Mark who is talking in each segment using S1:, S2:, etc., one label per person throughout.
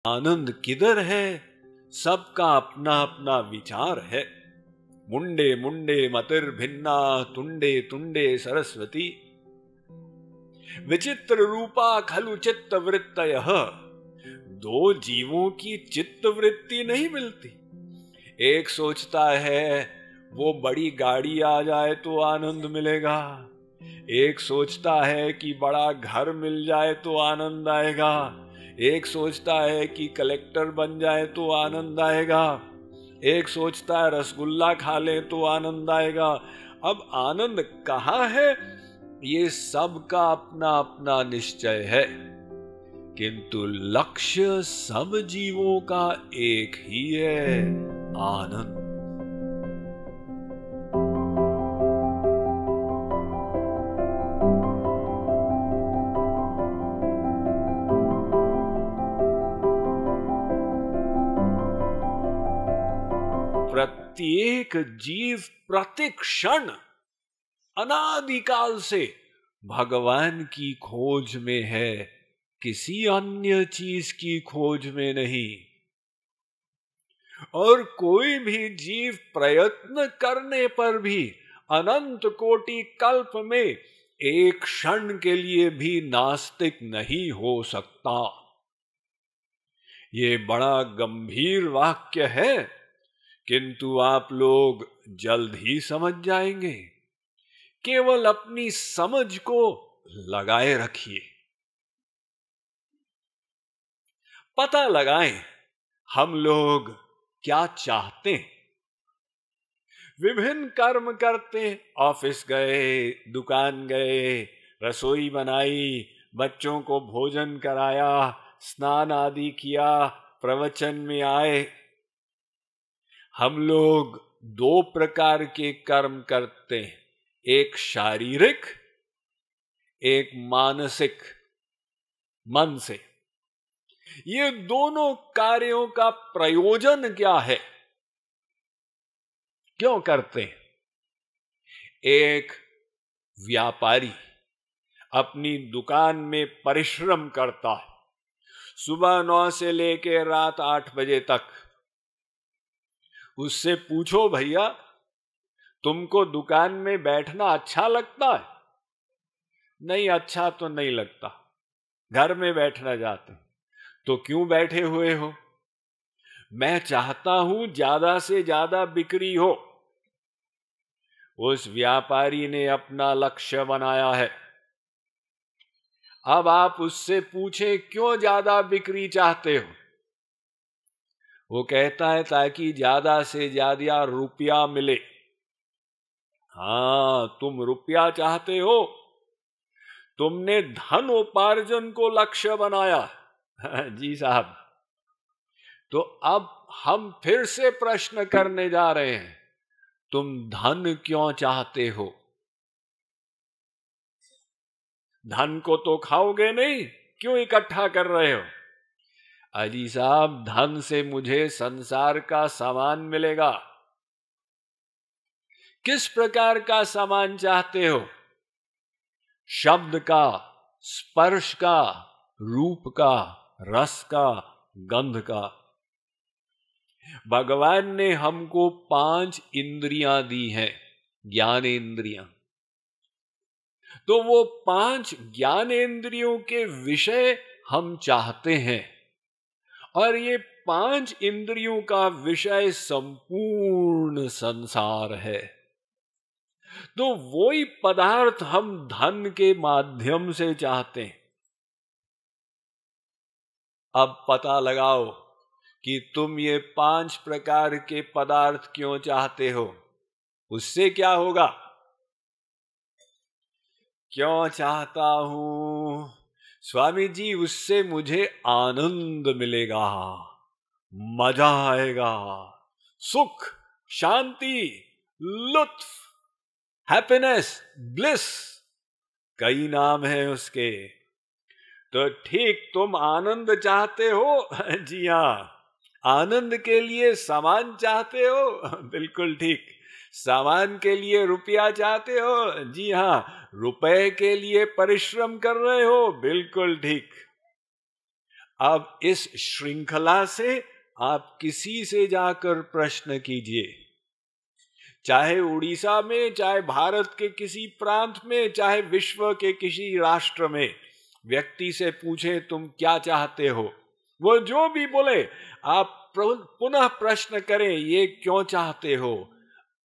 S1: आनंद किधर है? सबका अपना अपना विचार है। मुंडे मुंडे मतिर्भिन्ना तुंडे तुंडे सरस्वती। विचित्र रूपा खलु चित्त वृत्तयः। दो जीवों की चित्त वृत्ति नहीं मिलती। एक सोचता है वो बड़ी गाड़ी आ जाए तो आनंद मिलेगा, एक सोचता है कि बड़ा घर मिल जाए तो आनंद आएगा, एक सोचता है कि कलेक्टर बन जाए तो आनंद आएगा, एक सोचता है रसगुल्ला खा ले तो आनंद आएगा। अब आनंद कहाँ है? ये सबका अपना अपना निश्चय है, किंतु लक्ष्य सब जीवों का एक ही है, आनंद। प्रत्येक जीव प्रतिक्षण अनादिकाल से भगवान की खोज में है, किसी अन्य चीज की खोज में नहीं। और कोई भी जीव प्रयत्न करने पर भी अनंत कोटि कल्प में एक क्षण के लिए भी नास्तिक नहीं हो सकता। ये बड़ा गंभीर वाक्य है, किंतु आप लोग जल्द ही समझ जाएंगे। केवल अपनी समझ को लगाए रखिए। पता लगाएं हम लोग क्या चाहते हैं। विभिन्न कर्म करते, ऑफिस गए, दुकान गए, रसोई बनाई, बच्चों को भोजन कराया, स्नान आदि किया, प्रवचन में आए। हम लोग दो प्रकार के कर्म करते हैं, एक शारीरिक, एक मानसिक, मन से। ये दोनों कार्यों का प्रयोजन क्या है? क्यों करते हैं? एक व्यापारी अपनी दुकान में परिश्रम करता है, सुबह 9 से लेकर रात 8 बजे तक। उससे पूछो, भैया तुमको दुकान में बैठना अच्छा लगता है? नहीं, अच्छा तो नहीं लगता, घर में बैठना चाहते। तो क्यों बैठे हुए हो? मैं चाहता हूं ज्यादा से ज्यादा बिक्री हो। उस व्यापारी ने अपना लक्ष्य बनाया है। अब आप उससे पूछें क्यों ज्यादा बिक्री चाहते हो? वो कहता है ताकि ज्यादा से ज्यादा रुपया मिले। हां, तुम रुपया चाहते हो, तुमने धन उपार्जन को लक्ष्य बनाया। जी साहब। तो अब हम फिर से प्रश्न करने जा रहे हैं, तुम धन क्यों चाहते हो? धन को तो खाओगे नहीं, क्यों इकट्ठा कर रहे हो? अजी साहब, धन से मुझे संसार का सामान मिलेगा। किस प्रकार का सामान चाहते हो? शब्द का, स्पर्श का, रूप का, रस का, गंध का। भगवान ने हमको 5 इंद्रियां दी हैं, ज्ञानेंद्रियां। तो वो 5 ज्ञानेंद्रियों के विषय हम चाहते हैं, और ये 5 इंद्रियों का विषय संपूर्ण संसार है। तो वही पदार्थ हम धन के माध्यम से चाहते हैं। अब पता लगाओ कि तुम ये 5 प्रकार के पदार्थ क्यों चाहते हो। उससे क्या होगा? क्यों चाहता हूं? स्वामी जी, उससे मुझे आनंद मिलेगा, मजा आएगा, सुख, शांति, लुत्फ, हैप्पीनेस, ब्लिस, कई नाम हैं उसके। तो ठीक, तुम आनंद चाहते हो। जी हां, आनंद के लिए सामान चाहते हो। बिल्कुल ठीक। सामान के लिए रुपया चाहते हो। जी हां, रुपए के लिए परिश्रम कर रहे हो। बिल्कुल ठीक। अब इस श्रृंखला से आप किसी से जाकर प्रश्न कीजिए, चाहे उड़ीसा में, चाहे भारत के किसी प्रांत में, चाहे विश्व के किसी राष्ट्र में, व्यक्ति से पूछे तुम क्या चाहते हो, वो जो भी बोले आप पुनः प्रश्न करें ये क्यों चाहते हो,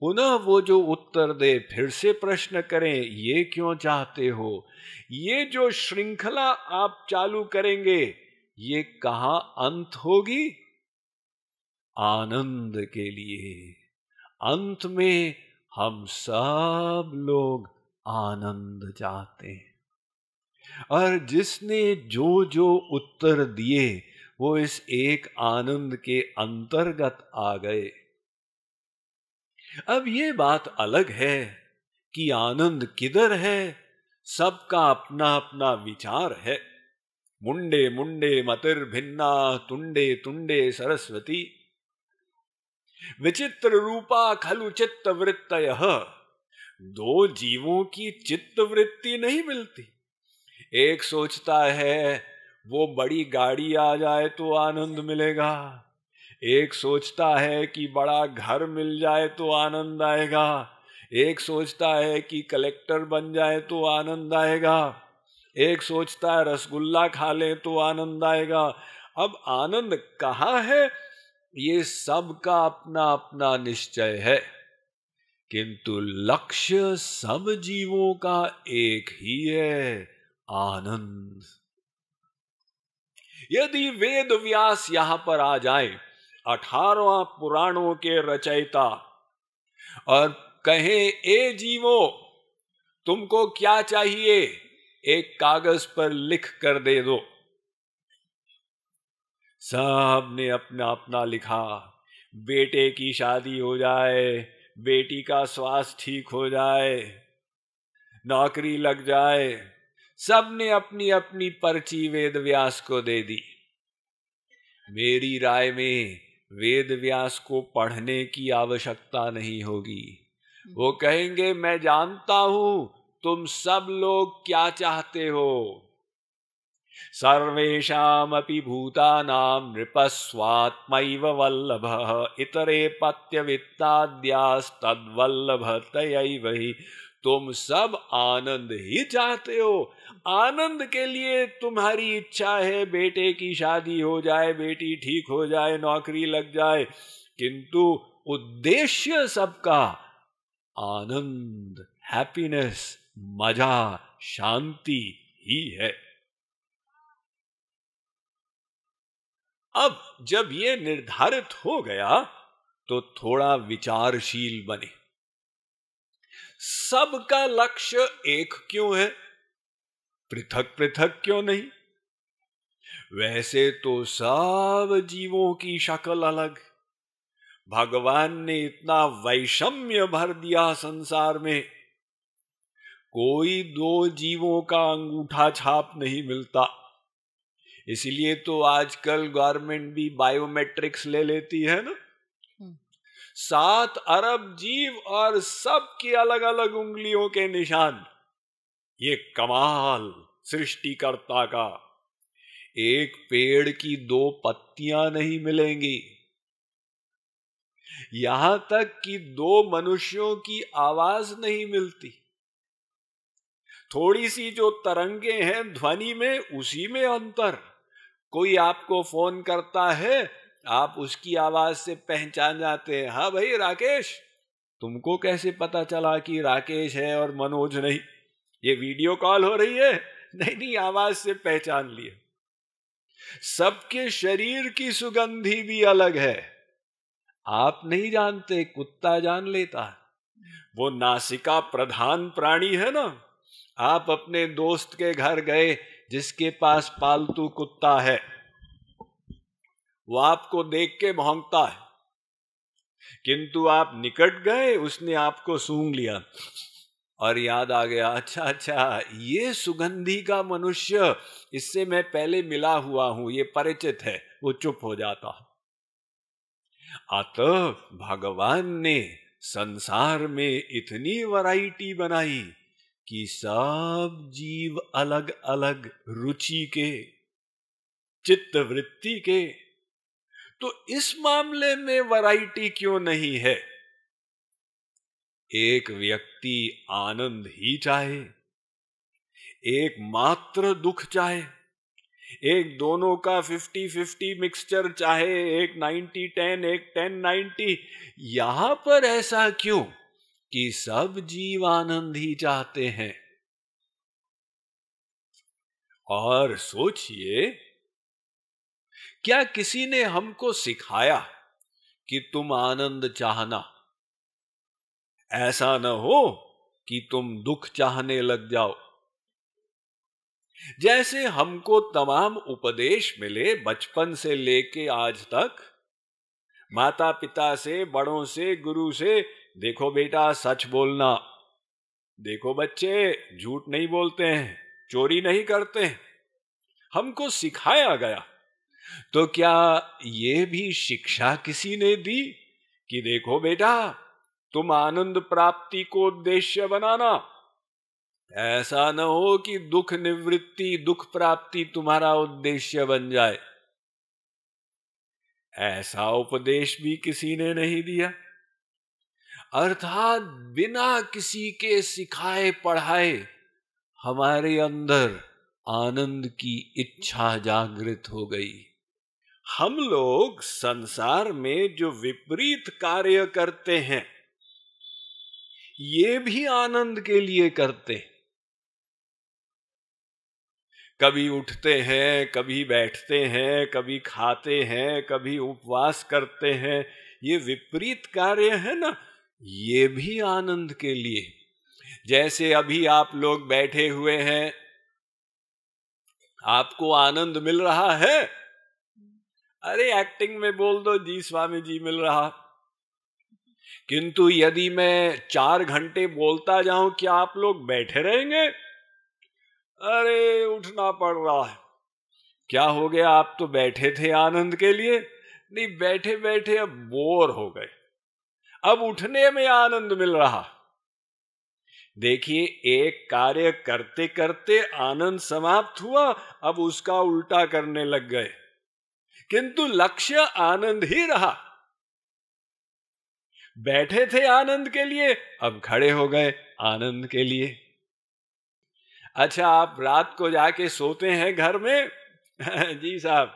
S1: पुनः वो जो उत्तर दे फिर से प्रश्न करें ये क्यों चाहते हो। ये जो श्रृंखला आप चालू करेंगे ये कहां अंत होगी? आनंद के लिए। अंत में हम सब लोग आनंद चाहते हैं, और जिसने जो जो उत्तर दिए वो इस एक आनंद के अंतर्गत आ गए। अब ये बात अलग है कि आनंद किधर है, सबका अपना अपना विचार है। मुंडे मुंडे मतिर्भिन्ना तुंडे तुंडे सरस्वती, विचित्र रूपा खलु चित्त वृत्तयः। दो जीवों की चित्त वृत्ति नहीं मिलती। एक सोचता है वो बड़ी गाड़ी आ जाए तो आनंद मिलेगा, एक सोचता है कि बड़ा घर मिल जाए तो आनंद आएगा, एक सोचता है कि कलेक्टर बन जाए तो आनंद आएगा, एक सोचता है रसगुल्ला खा ले तो आनंद आएगा। अब आनंद कहाँ है ये सबका अपना अपना निश्चय है, किंतु लक्ष्य सब जीवों का एक ही है, आनंद। यदि वेद व्यास यहां पर आ जाए, 18 पुराणों के रचयिता, और कहे ए जीवो तुमको क्या चाहिए, एक कागज पर लिख कर दे दो। सब ने अपना अपना लिखा, बेटे की शादी हो जाए, बेटी का स्वास्थ्य ठीक हो जाए, नौकरी लग जाए, सब ने अपनी अपनी पर्ची वेद व्यास को दे दी। मेरी राय में वेद व्यास को पढ़ने की आवश्यकता नहीं होगी। वो कहेंगे मैं जानता हूं तुम सब लोग क्या चाहते हो। सर्वेषामपि भूतानां नृपस्वात्मैव वल्लभः इतरे पत्यवित्ताद्यास्तद्वल्लभतयैव हि। तुम सब आनंद ही चाहते हो। आनंद के लिए तुम्हारी इच्छा है बेटे की शादी हो जाए, बेटी ठीक हो जाए, नौकरी लग जाए, किंतु उद्देश्य सबका आनंद, हैप्पीनेस, मजा, शांति ही है। अब जब ये निर्धारित हो गया तो थोड़ा विचारशील बने। सबका लक्ष्य एक क्यों है, पृथक पृथक क्यों नहीं? वैसे तो सब जीवों की शक्ल अलग। भगवान ने इतना वैषम्य भर दिया संसार में, कोई दो जीवों का अंगूठा छाप नहीं मिलता। इसलिए तो आजकल गवर्नमेंट भी बायोमेट्रिक्स ले लेती है ना। 7 अरब जीव और सबकी अलग अलग उंगलियों के निशान। ये कमाल सृष्टिकर्ता का। एक पेड़ की 2 पत्तियां नहीं मिलेंगी, यहां तक कि 2 मनुष्यों की आवाज नहीं मिलती। थोड़ी सी जो तरंगे हैं ध्वनि में, उसी में अंतर। कोई आपको फोन करता है, आप उसकी आवाज से पहचान जाते हैं, हाँ भाई राकेश। तुमको कैसे पता चला कि राकेश है और मनोज नहीं? ये वीडियो कॉल हो रही है? नहीं नहीं, आवाज से पहचान लिए। सबके शरीर की सुगंधी भी अलग है। आप नहीं जानते, कुत्ता जान लेता है। वो नासिका प्रधान प्राणी है ना। आप अपने दोस्त के घर गए जिसके पास पालतू कुत्ता है, वो आपको देख के भौंकता है, किंतु आप निकट गए, उसने आपको सूंघ लिया और याद आ गया, अच्छा अच्छा ये सुगंधी का मनुष्य, इससे मैं पहले मिला हुआ हूं, ये परिचित है। वो चुप हो जाता है। अतः भगवान ने संसार में इतनी वैरायटी बनाई कि सब जीव अलग अलग रुचि के, चित्त वृत्ति के, तो इस मामले में वैरायटी क्यों नहीं है? एक व्यक्ति आनंद ही चाहे, एक मात्र दुख चाहे, एक दोनों का 50-50 मिक्सचर चाहे, एक 90-10, एक 10-90, यहां पर ऐसा क्यों कि सब जीव आनंद ही चाहते हैं? और सोचिए, क्या किसी ने हमको सिखाया कि तुम आनंद चाहना? ऐसा न हो कि तुम दुख चाहने लग जाओ। जैसे हमको तमाम उपदेश मिले बचपन से लेके आज तक, माता पिता से, बड़ों से, गुरु से, देखो बेटा सच बोलना, देखो बच्चे झूठ नहीं बोलते हैं, चोरी नहीं करते हैं, हमको सिखाया गया। तो क्या ये भी शिक्षा किसी ने दी कि देखो बेटा तुम आनंद प्राप्ति को उद्देश्य बनाना, ऐसा न हो कि दुख निवृत्ति, दुख प्राप्ति तुम्हारा उद्देश्य बन जाए? ऐसा उपदेश भी किसी ने नहीं दिया। अर्थात बिना किसी के सिखाए पढ़ाए हमारे अंदर आनंद की इच्छा जागृत हो गई। हम लोग संसार में जो विपरीत कार्य करते हैं ये भी आनंद के लिए करते हैं। कभी उठते हैं, कभी बैठते हैं, कभी खाते हैं, कभी उपवास करते हैं, ये विपरीत कार्य है ना, ये भी आनंद के लिए। जैसे अभी आप लोग बैठे हुए हैं, आपको आनंद मिल रहा है? अरे एक्टिंग में बोल दो जी स्वामी जी मिल रहा। किंतु यदि मैं 4 घंटे बोलता जाऊं, क्या आप लोग बैठे रहेंगे? अरे उठना पड़ रहा है। क्या हो गया? आप तो बैठे थे आनंद के लिए। नहीं, बैठे बैठे अब बोर हो गए, अब उठने में आनंद मिल रहा। देखिए, एक कार्य करते करते आनंद समाप्त हुआ, अब उसका उल्टा करने लग गए, किंतु लक्ष्य आनंद ही रहा। बैठे थे आनंद के लिए, अब खड़े हो गए आनंद के लिए। अच्छा, आप रात को जाके सोते हैं घर में जी साहब,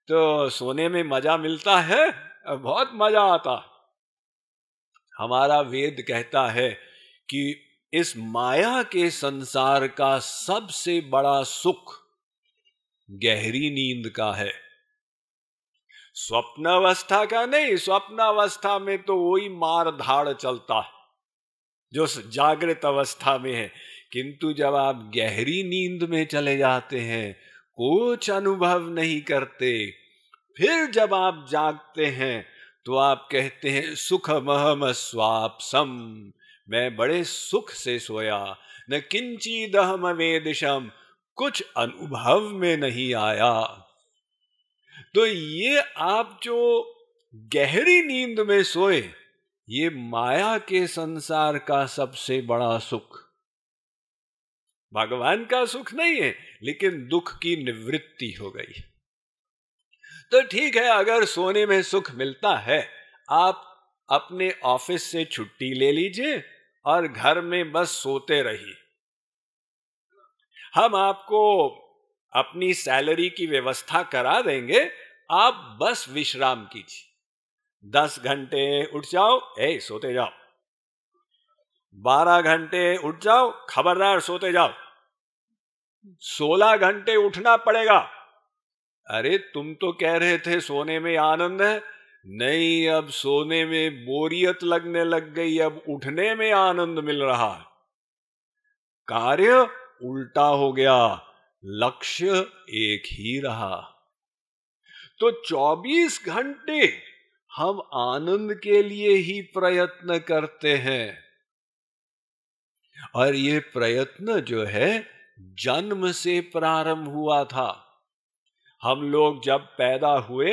S1: तो सोने में मजा मिलता है, बहुत मजा आता। हमारा वेद कहता है कि इस माया के संसार का सबसे बड़ा सुख गहरी नींद का है, स्वप्न अवस्था का नहीं। स्वप्न अवस्था में तो वही मार धाड़ चलता है जो जागृत अवस्था में है, किंतु जब आप गहरी नींद में चले जाते हैं, कुछ अनुभव नहीं करते, फिर जब आप जागते हैं तो आप कहते हैं सुखमहम स्वाप्सम, मैं बड़े सुख से सोया, न किंचिदहम वेदिशम, कुछ अनुभव में नहीं आया। तो ये आप जो गहरी नींद में सोए, ये माया के संसार का सबसे बड़ा सुख, भगवान का सुख नहीं है, लेकिन दुख की निवृत्ति हो गई। तो ठीक है, अगर सोने में सुख मिलता है, आप अपने ऑफिस से छुट्टी ले लीजिए और घर में बस सोते रहिए। हम आपको अपनी सैलरी की व्यवस्था करा देंगे, आप बस विश्राम कीजिए। 10 घंटे उठ जाओ, सोते जाओ। 12 घंटे उठ जाओ, खबरदार सोते जाओ। 16 घंटे उठना पड़ेगा। अरे तुम तो कह रहे थे सोने में आनंद है। नहीं, अब सोने में बोरियत लगने लग गई, अब उठने में आनंद मिल रहा है। कार्य उल्टा हो गया, लक्ष्य एक ही रहा। तो 24 घंटे हम आनंद के लिए ही प्रयत्न करते हैं, और ये प्रयत्न जो है जन्म से प्रारंभ हुआ था। हम लोग जब पैदा हुए,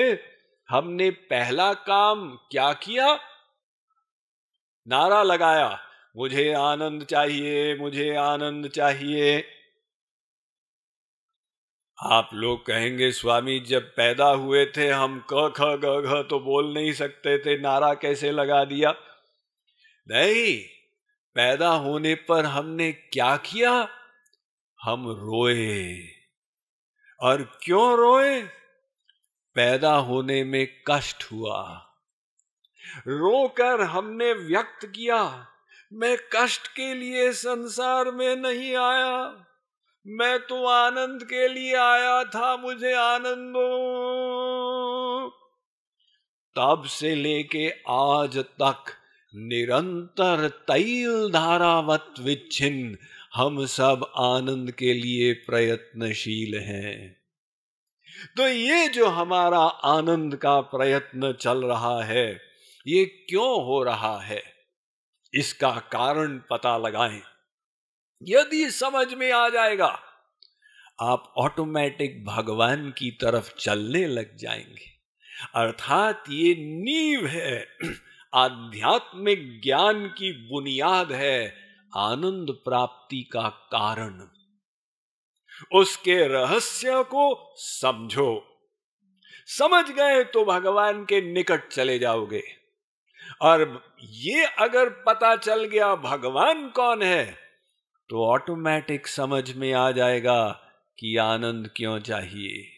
S1: हमने पहला काम क्या किया? नारा लगाया, मुझे आनंद चाहिए, मुझे आनंद चाहिए। आप लोग कहेंगे स्वामी जब पैदा हुए थे हम क ख ग घ तो बोल नहीं सकते थे, नारा कैसे लगा दिया? नहीं, पैदा होने पर हमने क्या किया? हम रोए। और क्यों रोए? पैदा होने में कष्ट हुआ। रोकर हमने व्यक्त किया, मैं कष्ट के लिए संसार में नहीं आया, मैं तो आनंद के लिए आया था, मुझे आनंद दो। तब से लेके आज तक निरंतर तैल धारावत विच्छिन्न हम सब आनंद के लिए प्रयत्नशील हैं। तो ये जो हमारा आनंद का प्रयत्न चल रहा है, ये क्यों हो रहा है, इसका कारण पता लगाएं। यदि समझ में आ जाएगा, आप ऑटोमेटिक भगवान की तरफ चलने लग जाएंगे। अर्थात ये नींव है, आध्यात्मिक ज्ञान की बुनियाद है, आनंद प्राप्ति का कारण। उसके रहस्य को समझो। समझ गए तो भगवान के निकट चले जाओगे। और ये अगर पता चल गया भगवान कौन है, तो ऑटोमेटिक समझ में आ जाएगा कि आनंद क्यों चाहिए।